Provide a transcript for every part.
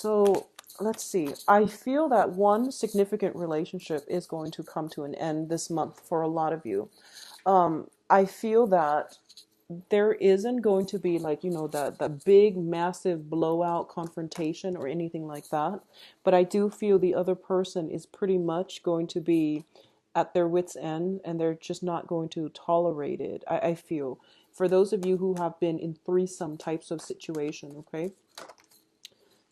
So let's see. I feel that one significant relationship is going to come to an end this month for a lot of you. I feel that there isn't going to be like, that big, massive blowout confrontation or anything like that. But I do feel the other person is pretty much going to be at their wits' end and they're just not going to tolerate it. I feel. For those of you who have been in threesome types of situation, okay?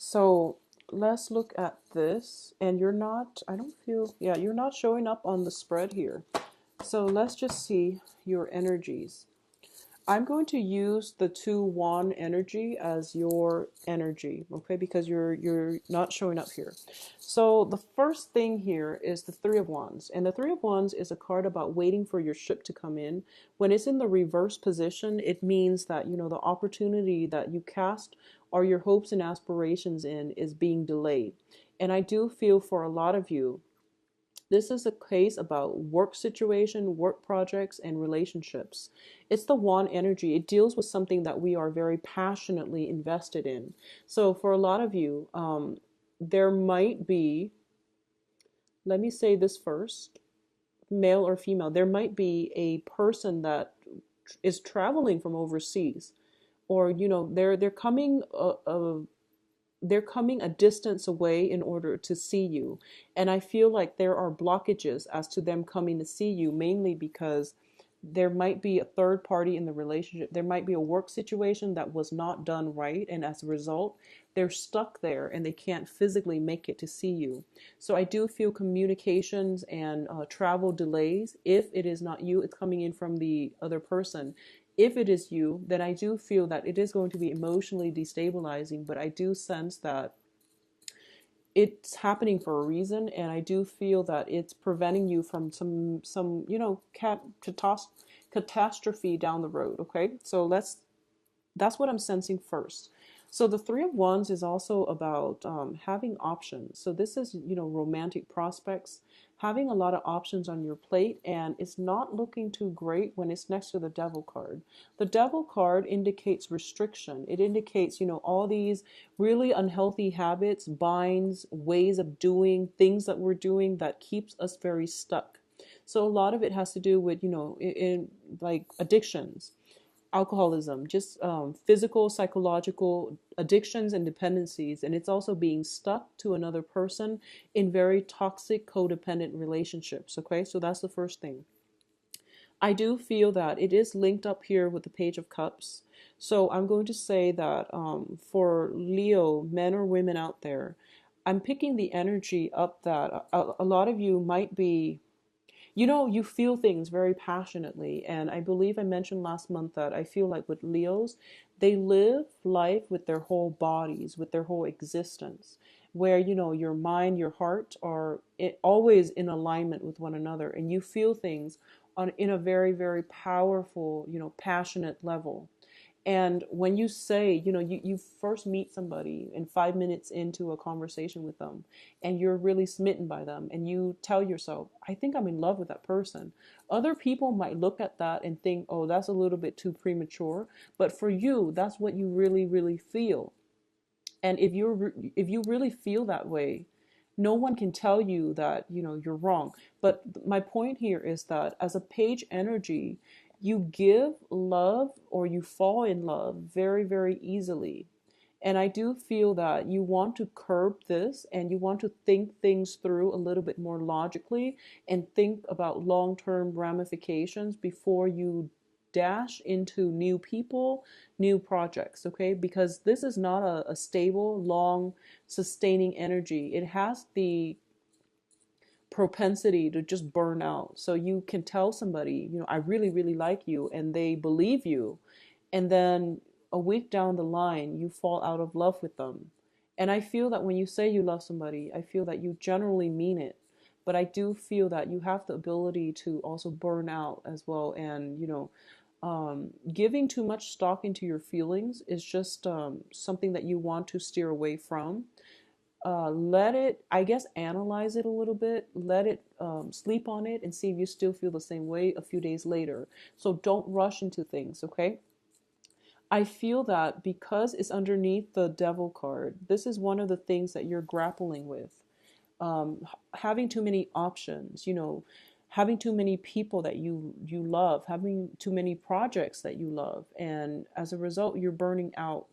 So let's look at this. And you're not, I don't feel, yeah, you're not showing up on the spread here. So let's just see your energies. I'm going to use the 2 wand energy as your energy, okay? Because you're not showing up here. So the first thing here is the 3 of Wands. And the 3 of Wands is a card about waiting for your ship to come in. When it's in the reverse position, it means that, the opportunity that you cast or your hopes and aspirations in is being delayed. And I do feel for a lot of you, this is a case about work situation, work projects, and relationships. It's the wand energy. It deals with something that we are very passionately invested in. So for a lot of you, there might be, let me say this first, male or female, there might be a person that is traveling from overseas, or they're coming they're coming a distance away in order to see you. And I feel like there are blockages as to them coming to see you, mainly because there might be a third party in the relationship. There might be a work situation that was not done right. And as a result, they're stuck there and they can't physically make it to see you. So I do feel communications and travel delays. If it is not you, it's coming in from the other person. If it is you, then I do feel that it is going to be emotionally destabilizing, but I do sense that it's happening for a reason, and I do feel that it's preventing you from some catastrophe down the road. Okay, so that's what I'm sensing first. So the 3 of Wands is also about having options. So this is, romantic prospects, having a lot of options on your plate, and it's not looking too great when it's next to the Devil card. The Devil card indicates restriction. It indicates, all these really unhealthy habits, binds, ways of doing things that we're doing that keeps us very stuck. So a lot of it has to do with, in like addictions, alcoholism, just physical, psychological addictions and dependencies. And it's also being stuck to another person in very toxic, codependent relationships. Okay, so that's the first thing. I do feel that it is linked up here with the Page of Cups. So I'm going to say that for Leo, men or women out there, I'm picking the energy up that a lot of you might be, you feel things very passionately. And I believe I mentioned last month that I feel like with Leos, they live life with their whole bodies, with their whole existence, where, your mind, your heart are always in alignment with one another. And you feel things in a very, very powerful, passionate level. And when you say, you first meet somebody and 5 minutes into a conversation with them and you're really smitten by them and you tell yourself, I think I'm in love with that person. Other people might look at that and think, oh, that's a little bit too premature. But for you, that's what you really, really feel. And if you really feel that way, no one can tell you that, you're wrong. But my point here is that as a page energy, you give love or you fall in love very, very easily. And I do feel that you want to curb this and you want to think things through a little bit more logically and think about long-term ramifications before you dash into new people, new projects, okay? Because this is not a stable, long, sustaining energy. It has the propensity to just burn out. So you can tell somebody, I really, really like you, and they believe you. And then a week down the line, you fall out of love with them. And I feel that when you say you love somebody, I feel that you generally mean it. But I do feel that you have the ability to also burn out as well. And, giving too much stock into your feelings is just something that you want to steer away from. Let it, I guess, analyze it a little bit, let it sleep on it and see if you still feel the same way a few days later. So don't rush into things, okay? I feel that because it's underneath the devil card, this is one of the things that you're grappling with. Having too many options, having too many people that you love, having too many projects that you love, and as a result, you're burning out.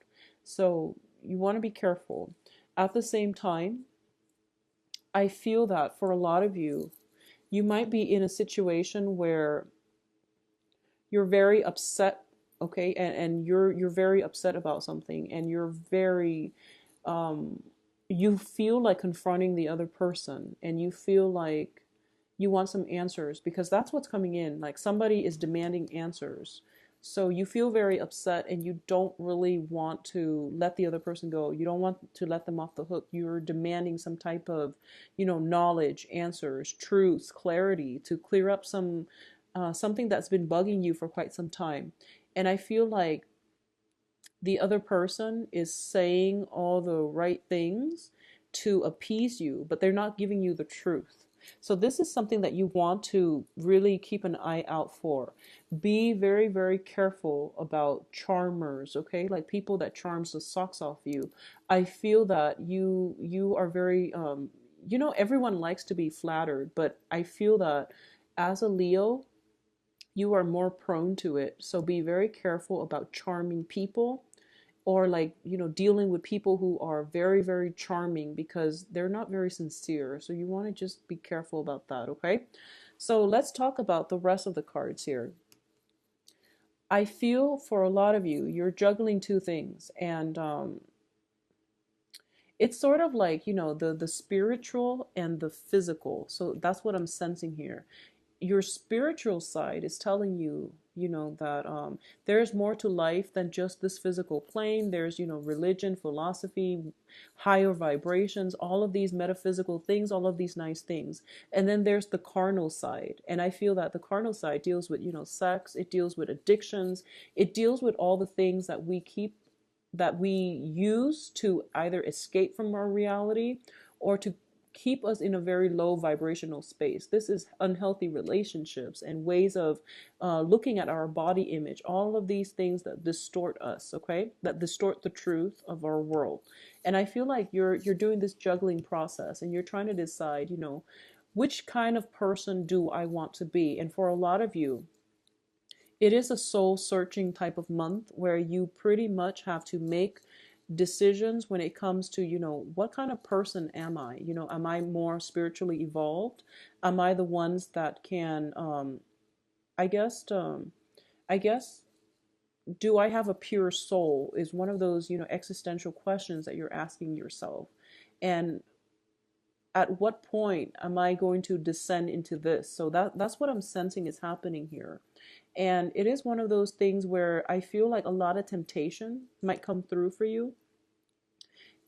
So you want to be careful. At the same time, I feel that for a lot of you, you might be in a situation where you're very upset, okay, and you're very upset about something, and you're very um you feel like confronting the other person, and you feel like you want some answers, because that's what's coming in, like somebody is demanding answers. So you feel very upset, and you don't really want to let the other person go. You don't want to let them off the hook. You're demanding some type of, knowledge, answers, truths, clarity, to clear up something that's been bugging you for quite some time. And I feel like the other person is saying all the right things to appease you, but they're not giving you the truth. So this is something that you want to really keep an eye out for. Be very, very careful about charmers, okay? Like people that charms the socks off you. I feel that you are very everyone likes to be flattered, but I feel that as a Leo, you are more prone to it. So be very careful about charming people, or like, dealing with people who are very, very charming, because they're not very sincere. So you want to just be careful about that, okay? So let's talk about the rest of the cards here. I feel for a lot of you, you're juggling two things, and it's sort of like, the spiritual and the physical. So that's what I'm sensing here. Your spiritual side is telling you, that there's more to life than just this physical plane. There's, religion, philosophy, higher vibrations, all of these metaphysical things, all of these nice things. And then there's the carnal side. And I feel that the carnal side deals with, sex, it deals with addictions, it deals with all the things that we use to either escape from our reality, or to keep us in a very low vibrational space. This is unhealthy relationships and ways of looking at our body image, all of these things that distort us, okay? That distort the truth of our world. And I feel like you're doing this juggling process, and you're trying to decide, which kind of person do I want to be? And for a lot of you, it is a soul searching type of month, where you pretty much have to make decisions when it comes to, what kind of person am I? Am I more spiritually evolved? Am I the ones that can, I guess, I guess, do I have a pure soul? Is one of those, existential questions that you're asking yourself. And at what point am I going to descend into this? So that's what I'm sensing is happening here. And it is one of those things where I feel like a lot of temptation might come through for you.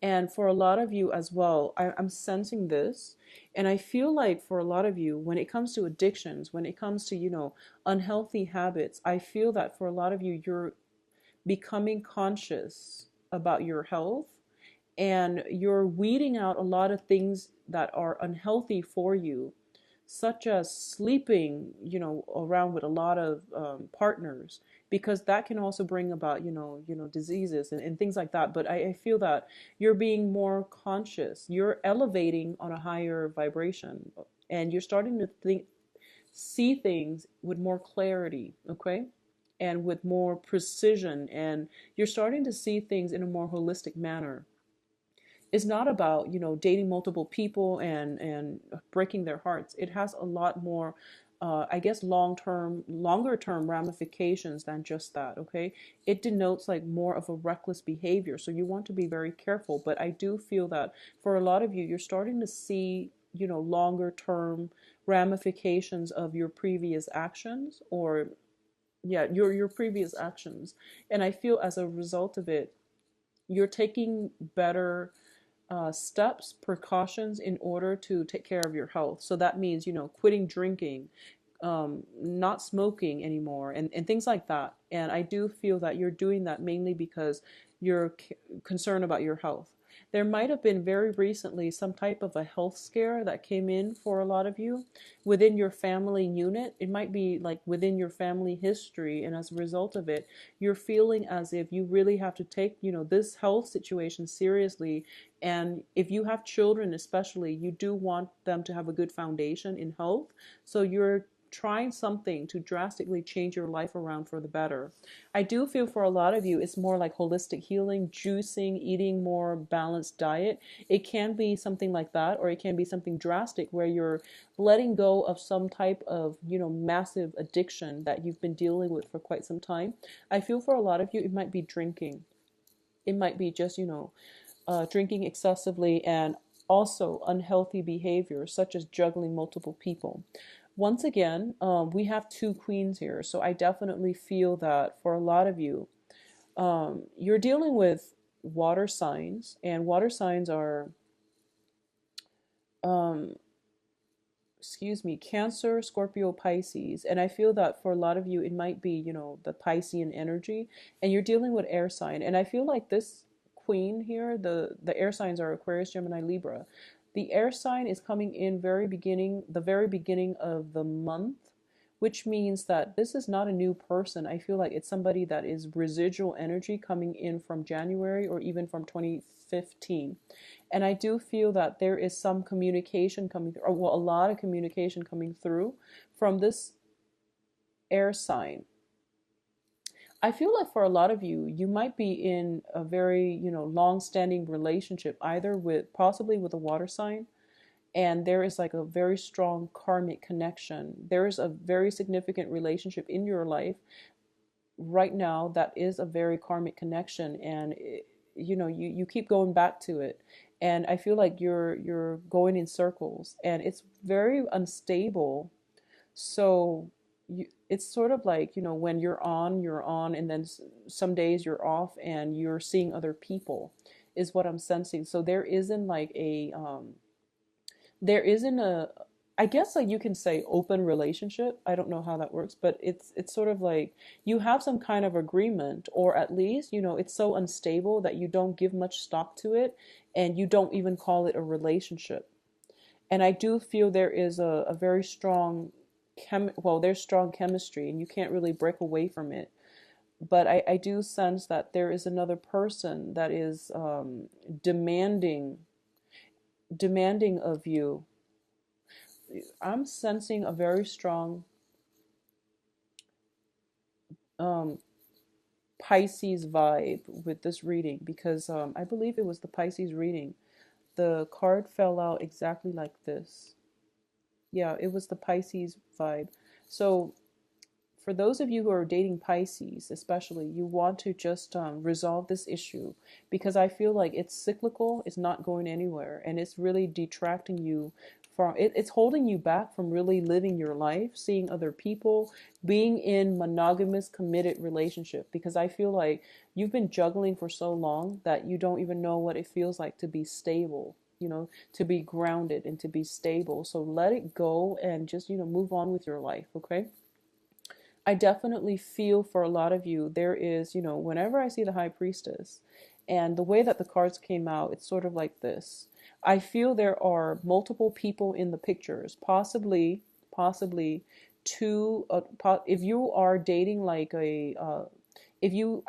And for a lot of you as well, I'm sensing this. And I feel like for a lot of you, when it comes to addictions, when it comes to, unhealthy habits, I feel that for a lot of you, you're becoming conscious about your health, and you're weeding out a lot of things that are unhealthy for you, such as sleeping, around with a lot of partners, because that can also bring about, diseases and things like that. But I feel that you're being more conscious. You're elevating on a higher vibration, and you're starting to see things with more clarity, okay? And with more precision, and you're starting to see things in a more holistic manner. It's not about, dating multiple people and breaking their hearts. It has a lot more, I guess, longer term ramifications than just that. Okay, it denotes like more of a reckless behavior, so you want to be very careful. But I do feel that for a lot of you, you're starting to see, longer term ramifications of your previous actions, or yeah, your previous actions. And I feel as a result of it, you're taking better steps, precautions in order to take care of your health. So that means, quitting drinking, not smoking anymore, and things like that. And I do feel that you're doing that mainly because you're concerned about your health. There might have been very recently some type of a health scare that came in for a lot of you within your family unit. It might be like within your family history, and as a result of it, you're feeling as if you really have to take, this health situation seriously. And if you have children, especially, you do want them to have a good foundation in health. So you're trying something to drastically change your life around for the better. I do feel for a lot of you, it's more like holistic healing, juicing, eating more balanced diet. It can be something like that, or it can be something drastic where you're letting go of some type of, massive addiction that you've been dealing with for quite some time. I feel for a lot of you, it might be drinking. It might be just, drinking excessively, and also unhealthy behavior such as juggling multiple people. Once again, we have two queens here, so I definitely feel that for a lot of you, you're dealing with water signs, and water signs are, um, excuse me, Cancer, Scorpio, Pisces. And I feel that for a lot of you, it might be, the Piscean energy, and you're dealing with air sign. And I feel like this queen here, the air signs are Aquarius, Gemini, Libra. The air sign is coming in the very beginning of the month, which means that this is not a new person. I feel like it's somebody that is residual energy coming in from January or even from 2015. And I do feel that there is some communication coming through, or well, a lot of communication coming through from this air sign. I feel like for a lot of you, you might be in a very, long-standing relationship, either possibly with a water sign, and there is like a very strong karmic connection. There is a very significant relationship in your life right now that is a very karmic connection, and you keep going back to it, and I feel like you're going in circles, and it's very unstable. So it's sort of like, when you're on, and then some days you're off and you're seeing other people, is what I'm sensing. So there isn't like a, I guess, like, you can say open relationship. I don't know how that works, but it's sort of like you have some kind of agreement, or at least, it's so unstable that you don't give much stock to it, and you don't even call it a relationship. And I do feel there is a very strong there's strong chemistry, and you can't really break away from it. But I do sense that there is another person that is demanding of you. I'm sensing a very strong um, Pisces vibe with this reading, because I believe it was the Pisces reading. The card fell out exactly like this. Yeah, it was the Pisces vibe. So for those of you who are dating Pisces, especially, you want to just resolve this issue, because I feel like it's cyclical, it's not going anywhere, and it's really detracting you from it. It's holding you back from really living your life, seeing other people, being in monogamous, committed relationship, because I feel like you've been juggling for so long that you don't even know what it feels like to be stable. To be grounded and to be stable. So let it go and just, move on with your life, okay? I definitely feel for a lot of you, there is, whenever I see the High Priestess and the way that the cards came out, it's sort of like this. I feel there are multiple people in the pictures, possibly two, if you are dating like if you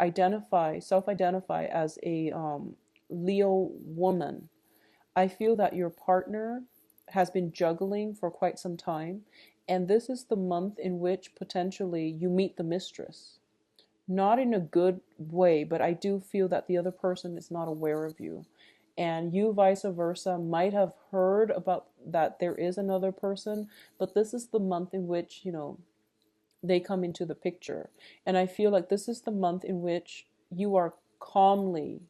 self-identify as a Leo woman, I feel that your partner has been juggling for quite some time, and this is the month in which potentially you meet the mistress. Not in a good way, but I do feel that the other person is not aware of you. And you, vice versa, might have heard about that there is another person, but this is the month in which, they come into the picture. And I feel like this is the month in which you are calmly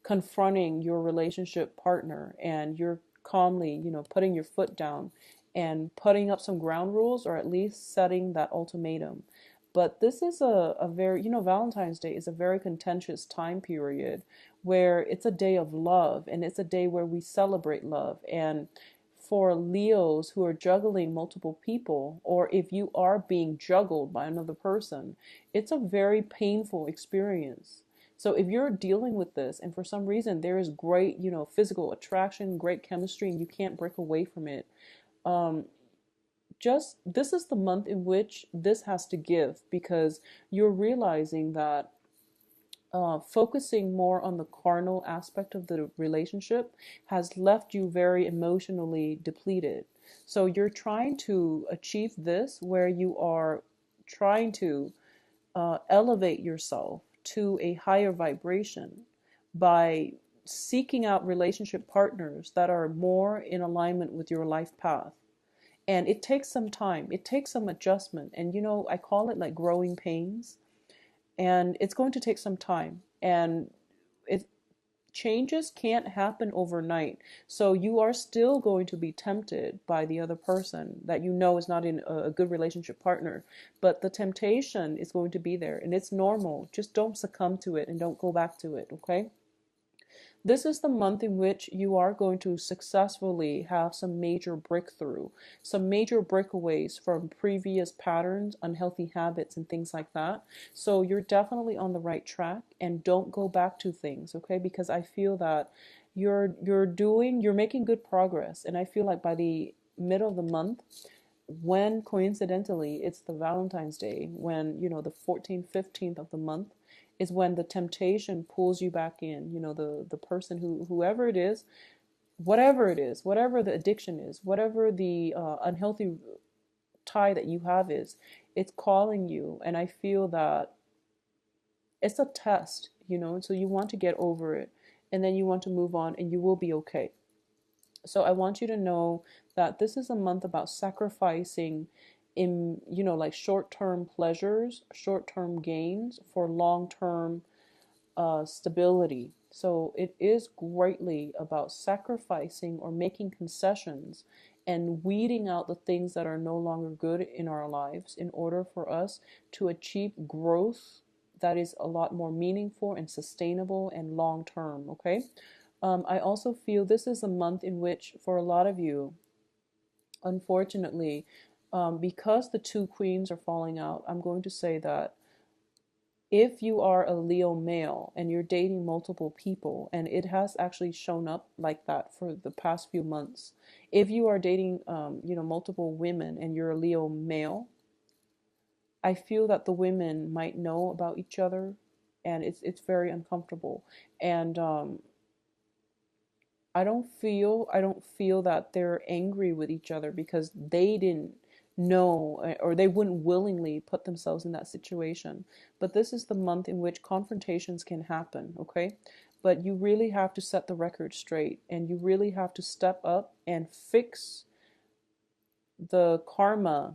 confronting your relationship partner, and you're calmly, putting your foot down and putting up some ground rules, or at least setting that ultimatum. But this is a very, Valentine's Day is a very contentious time period where it's a day of love, and it's a day where we celebrate love. And for Leos who are juggling multiple people, or if you are being juggled by another person, it's a very painful experience. So if you're dealing with this and for some reason there is great, physical attraction, great chemistry, and you can't break away from it, um, just this is the month in which this has to give, because you're realizing that focusing more on the carnal aspect of the relationship has left you very emotionally depleted. So you're trying to achieve this where you are trying to elevate yourself to a higher vibration by seeking out relationship partners that are more in alignment with your life path. And it takes some time, it takes some adjustment. And I call it like growing pains, and it's going to take some time. And it changes can't happen overnight. So you are still going to be tempted by the other person that is not in a good relationship partner. But the temptation is going to be there, and it's normal. Just don't succumb to it and don't go back to it, okay? This is the month in which you are going to successfully have some major breakthrough, some major breakaways from previous patterns, unhealthy habits, and things like that. So you're definitely on the right track, and don't go back to things, okay? Because I feel that you're making good progress, and I feel like by the middle of the month, when coincidentally it's the Valentine's Day, when the 14th, 15th of the month is when the temptation pulls you back in. The person whoever it is, whatever the addiction is, whatever the unhealthy tie that you have is, it's calling you. And I feel that it's a test, so you want to get over it, and then you want to move on, and you will be okay. So I want you to know that this is a month about sacrificing in, like short-term pleasures, short-term gains for long-term stability. So it is greatly about sacrificing or making concessions and weeding out the things that are no longer good in our lives in order for us to achieve growth that is a lot more meaningful and sustainable and long term, okay? I also feel this is a month in which, for a lot of you, unfortunately, because the two queens are falling out, I'm going to say that if you are a Leo male and you're dating multiple people, and it has actually shown up like that for the past few months, if you are dating, multiple women and you're a Leo male, I feel that the women might know about each other, and it's very uncomfortable. And I don't feel that they're angry with each other because they didn't know, or they wouldn't willingly put themselves in that situation. But this is the month in which confrontations can happen, okay? But you really have to set the record straight, and you really have to step up and fix the karma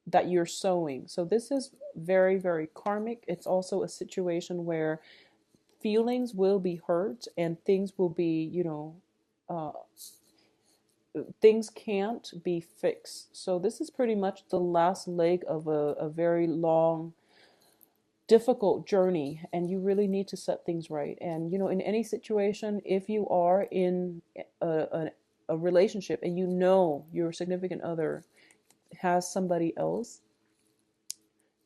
that you're sowing. So this is very, very karmic. It's also a situation where feelings will be hurt and things will be, uh, things can't be fixed. So this is pretty much the last leg of a very long, difficult journey, and you really need to set things right. And in any situation, if you are in a relationship and your significant other has somebody else,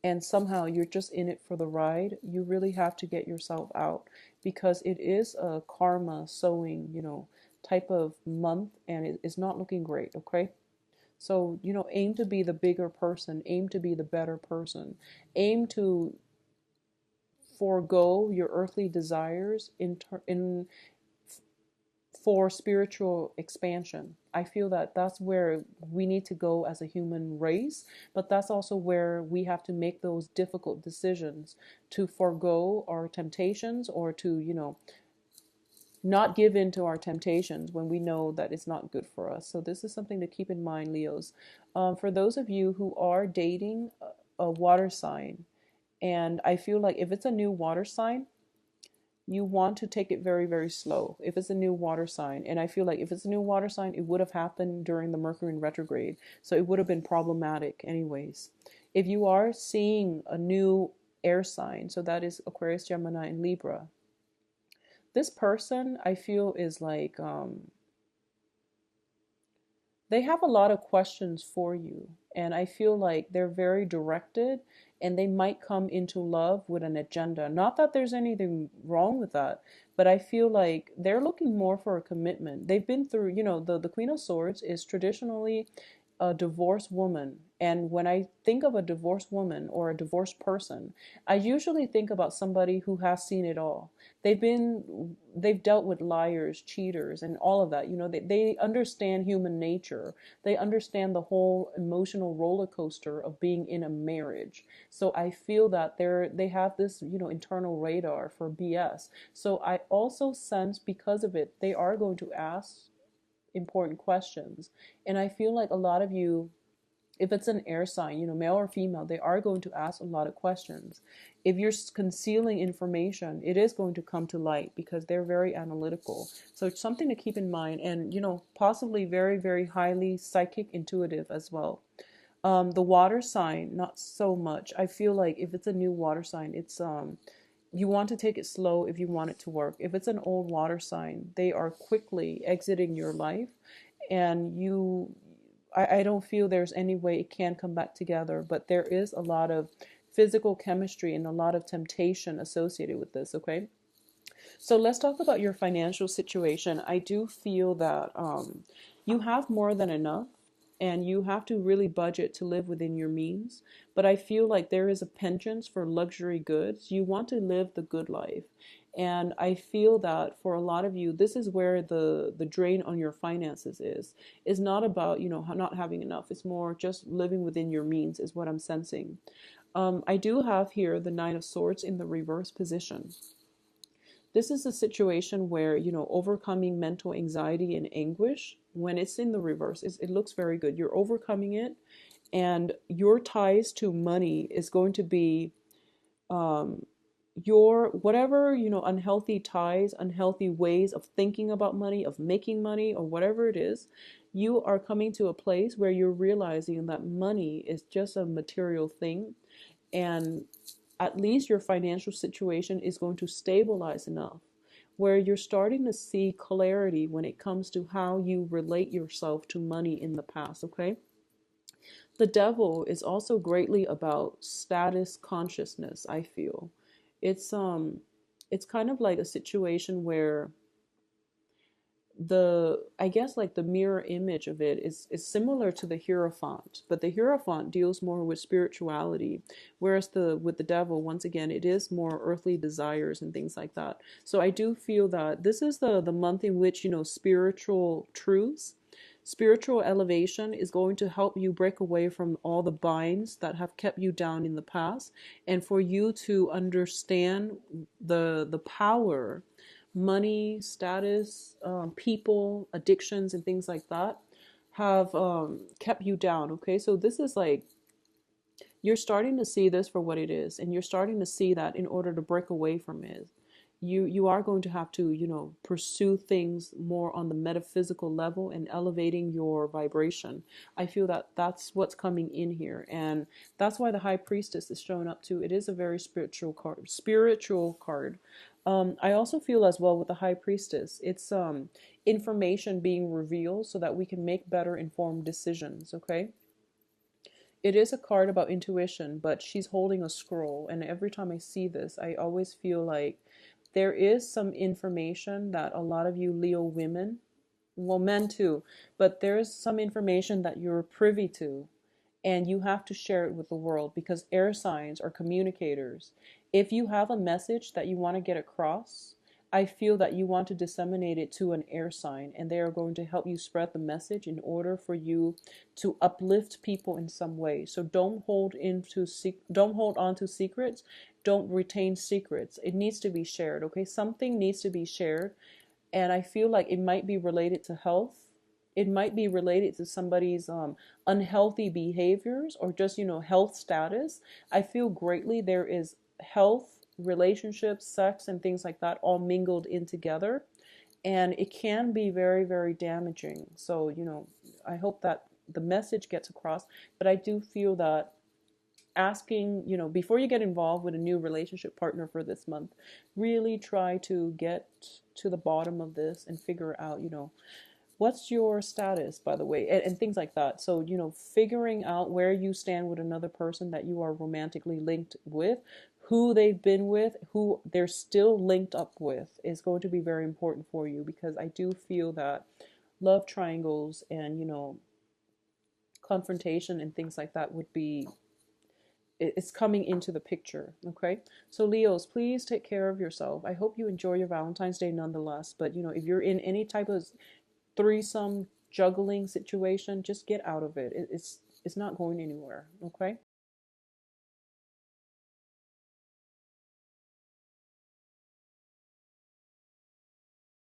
and somehow you're just in it for the ride, you really have to get yourself out, because it is a karma sowing, type of month, and it is not looking great, okay? So, aim to be the bigger person, aim to be the better person, aim to forego your earthly desires in for spiritual expansion. I feel that that's where we need to go as a human race, but that's also where we have to make those difficult decisions to forego our temptations, or to, not give in to our temptations when we know that it's not good for us. So this is something to keep in mind, Leos. For those of you who are dating a water sign, and I feel like if it's a new water sign, you want to take it very, very slow if it's a new water sign. And I feel like if it's a new water sign, it would have happened during the Mercury in retrograde. So it would have been problematic anyways. If you are seeing a new air sign, so that is Aquarius, Gemini, and Libra, this person I feel is like, they have a lot of questions for you. And I feel like they're very directed, and they might come into love with an agenda. Not that there's anything wrong with that, but I feel like they're looking more for a commitment. They've been through, the Queen of Swords is traditionally a divorced woman. And when I think of a divorced woman or a divorced person, I usually think about somebody who has seen it all. They've dealt with liars, cheaters, and all of that. They understand human nature. They understand the whole emotional roller coaster of being in a marriage. So I feel that they have this, internal radar for BS. So I also sense because of it, they are going to ask important questions. And I feel like a lot of you, if it's an air sign, male or female, they are going to ask a lot of questions. If you're concealing information, it is going to come to light because they're very analytical. So it's something to keep in mind, and, possibly very, very highly psychic, intuitive as well. The water sign, not so much. I feel like if it's a new water sign, it's you want to take it slow if you want it to work. If it's an old water sign, they are quickly exiting your life, and I don't feel there's any way it can come back together, but there is a lot of physical chemistry and a lot of temptation associated with this, okay? So let's talk about your financial situation. I do feel that you have more than enough, and you have to really budget to live within your means. But I feel like there is a penchant for luxury goods. You want to live the good life. And I feel that for a lot of you, this is where the drain on your finances is not about, not having enough. It's more just living within your means is what I'm sensing. I do have here the Nine of Swords in the reverse position. This is a situation where, overcoming mental anxiety and anguish, when it's in the reverse, it looks very good. You're overcoming it, and your ties to money is going to be your whatever, unhealthy ties, unhealthy ways of thinking about money, of making money, or whatever it is. You are coming to a place where you're realizing that money is just a material thing, and at least your financial situation is going to stabilize enough where you're starting to see clarity when it comes to how you relate yourself to money in the past, okay? The devil is also greatly about status consciousness, I feel. It's kind of like a situation where I guess like the mirror image of it is similar to the Hierophant, but the Hierophant deals more with spirituality, whereas with the devil, once again, it is more earthly desires and things like that. So I do feel that this is the month in which, spiritual truths, spiritual elevation is going to help you break away from all the binds that have kept you down in the past, and for you to understand the power money, status, people, addictions, and things like that have kept you down. Okay, so this is like you're starting to see this for what it is, and you're starting to see that in order to break away from it, you are going to have to pursue things more on the metaphysical level and elevating your vibration. I feel that that's what's coming in here, and that's why the High Priestess is showing up too. It is a very spiritual card. I also feel as well with the High Priestess, it's information being revealed so that we can make better informed decisions, okay? It is a card about intuition, but she's holding a scroll, and every time I see this, I always feel like there is some information that a lot of you Leo women, well, men too, but there's some information that you're privy to, and you have to share it with the world because air signs are communicators. If you have a message that you want to get across, I feel that you want to disseminate it to an air sign, and they are going to help you spread the message in order for you to uplift people in some way. So don't hold on to secrets. Don't retain secrets. It needs to be shared, okay? Something needs to be shared, and I feel like it might be related to health. It might be related to somebody's unhealthy behaviors or just, health status. I feel greatly there is health, relationships, sex, and things like that all mingled in together. And it can be very, very damaging. So, I hope that the message gets across. But I do feel that asking, before you get involved with a new relationship partner for this month, really try to get to the bottom of this and figure out, what's your status, by the way, and things like that. So, figuring out where you stand with another person that you are romantically linked with, who they've been with, who they're still linked up with, is going to be very important for you, because I do feel that love triangles and, confrontation and things like that would be, it's coming into the picture. Okay, so Leos, please take care of yourself. I hope you enjoy your Valentine's Day nonetheless, but if you're in any type of threesome juggling situation, just get out of it. It's not going anywhere. Okay.